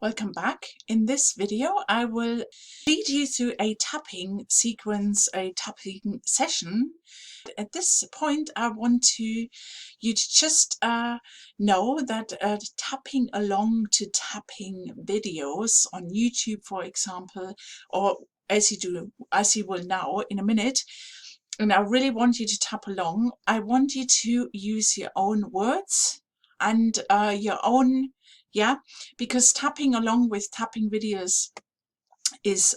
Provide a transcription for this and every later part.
Welcome back. In this video I will lead you through a tapping sequence, a tapping session. At this point I want you to just know that tapping along to tapping videos on YouTube, for example, or as you will now in a minute, and I really want you to tap along. I want you to use your own words and your own, because tapping along with tapping videos is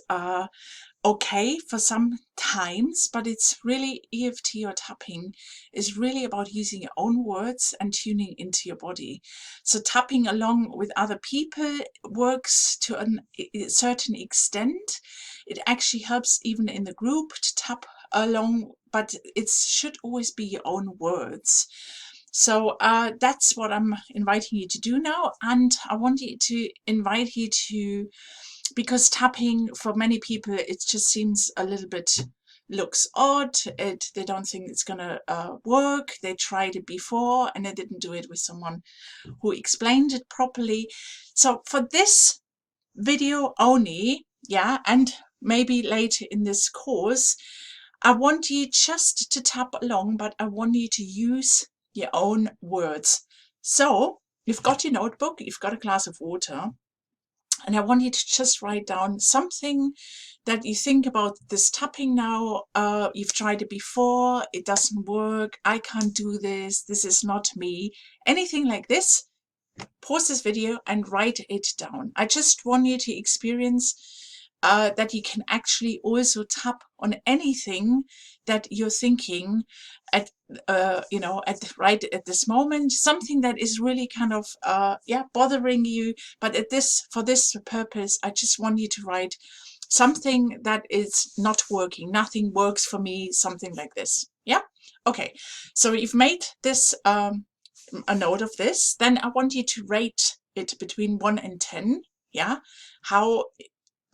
okay for some times, but it's really EFT or tapping is really about using your own words and tuning into your body. So tapping along with other people works to a certain extent. It actually helps even in the group to tap along, but it should always be your own words. So that's what I'm inviting you to do now, and I want you to invite you to, because tapping for many people it just seems a little bit looks odd. They don't think it's gonna work. They tried it before and they didn't do it with someone who explained it properly. So for this video only, and maybe later in this course, I want you just to tap along, but I want you to use your own words. So you've got your notebook, you've got a glass of water, and I want you to just write down something that you think about this tapping now. You've tried it before, it doesn't work, I can't do this, this is not me, anything like this. Pause this video and write it down. I just want you to experience that you can actually also tap on anything that you're thinking at right at this moment, something that is really kind of bothering you, but for this purpose I just want you to write something that is not working. Nothing works for me, something like this. Okay, so you've made this a note of this. Then I want you to rate it between 1 and 10. How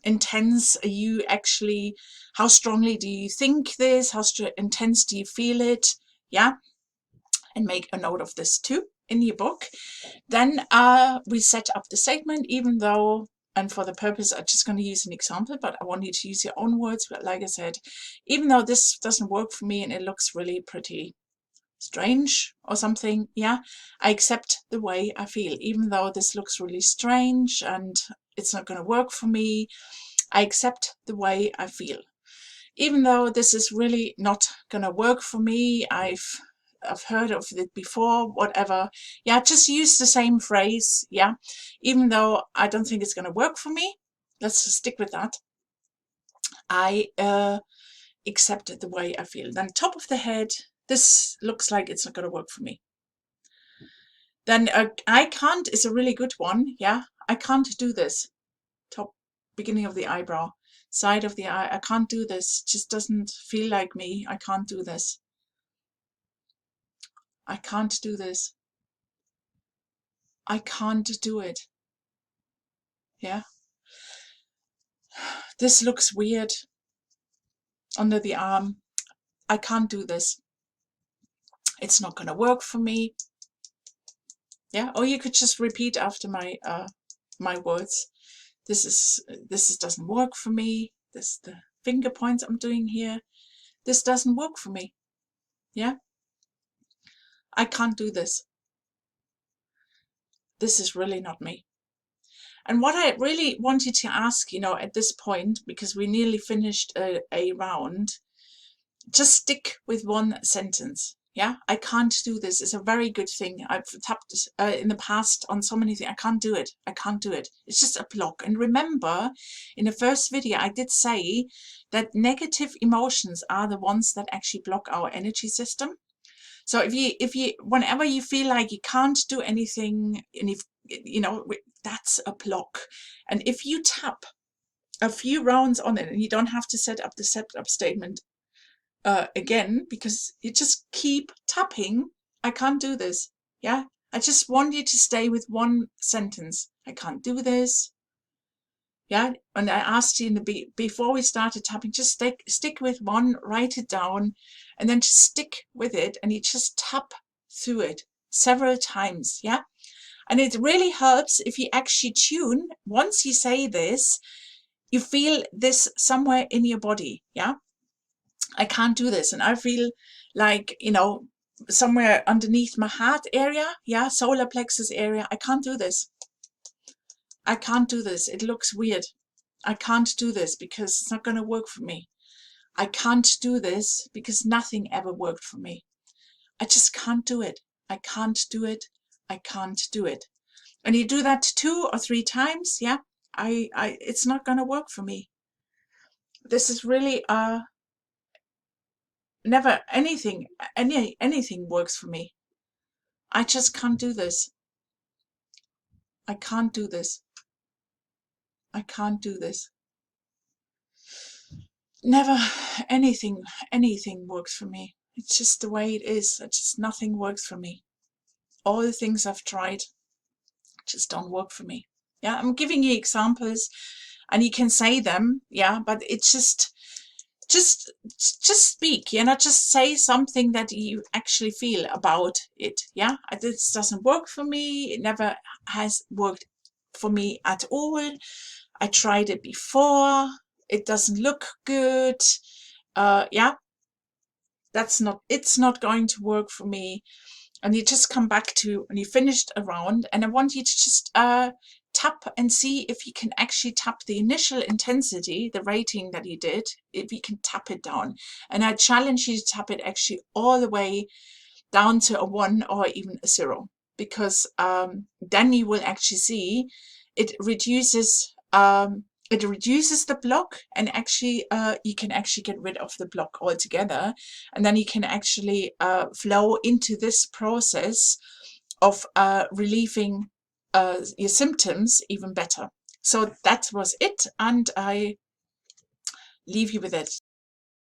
intense are you actually, how strongly do you think this, how intense do you feel it? And make a note of this too in your book. Then we set up the statement, even though, and for the purpose I'm just going to use an example, but I want you to use your own words. But like I said, even though this doesn't work for me and it looks really pretty strange or something, I accept the way I feel. Even though this looks really strange and it's not going to work for me, I accept the way I feel. Even though this is really not going to work for me, I've heard of it before, whatever. Just use the same phrase. Even though I don't think it's going to work for me, let's just stick with that. I accept the way I feel. Then top of the head, this looks like it's not going to work for me. Then I can't is a really good one. I can't do this. Top, beginning of the eyebrow, side of the eye. I can't do this. Just doesn't feel like me. I can't do this. I can't do this. I can't do it. This looks weird under the arm. I can't do this. It's not going to work for me. Or you could just repeat after my my words. This doesn't work for me. This the finger points I'm doing here. This doesn't work for me. I can't do this. This is really not me. And what I really wanted to ask, at this point, because we nearly finished a round, just stick with one sentence. I can't do this is a very good thing. I've tapped in the past on so many things. I can't do it. I can't do it. It's just a block. And remember, in the first video, I did say that negative emotions are the ones that actually block our energy system. So if you whenever you feel like you can't do anything, and if that's a block. And if you tap a few rounds on it, and you don't have to set up the setup statement again, because you just keep tapping. I can't do this. I just want you to stay with one sentence. I can't do this. And I asked you before we started tapping, just stick with one, write it down, and then just stick with it, and you just tap through it several times. And it really helps if you actually tune. Once you say this, you feel this somewhere in your body. Yeah, I can't do this. And I feel like, you know, somewhere underneath my heart area, yeah, solar plexus area, I can't do this. I can't do this. It looks weird. I can't do this because it's not going to work for me. I can't do this because nothing ever worked for me. I just can't do it. I can't do it. I can't do it. And you do that 2 or 3 times, yeah, it's not going to work for me. This is really never anything works for me. I just can't do this. I can't do this. I can't do this. Never anything works for me. It's just the way it is. It's just nothing works for me. All the things I've tried just don't work for me. Yeah, I'm giving you examples and you can say them, yeah, but it's just speak, you know, just say something that you actually feel about it. Yeah, this doesn't work for me. It never has worked for me at all. I tried it before. It doesn't look good. Yeah, it's not going to work for me. And you just come back to when you finished a round, and I want you to just tap and see if you can actually tap the initial intensity, the rating that you did, if you can tap it down. And I challenge you to tap it actually all the way down to a 1 or even a 0, because then you will actually see it reduces the block, and actually you can actually get rid of the block altogether, and then you can actually flow into this process of relieving your symptoms even better. So that was it, and I leave you with it.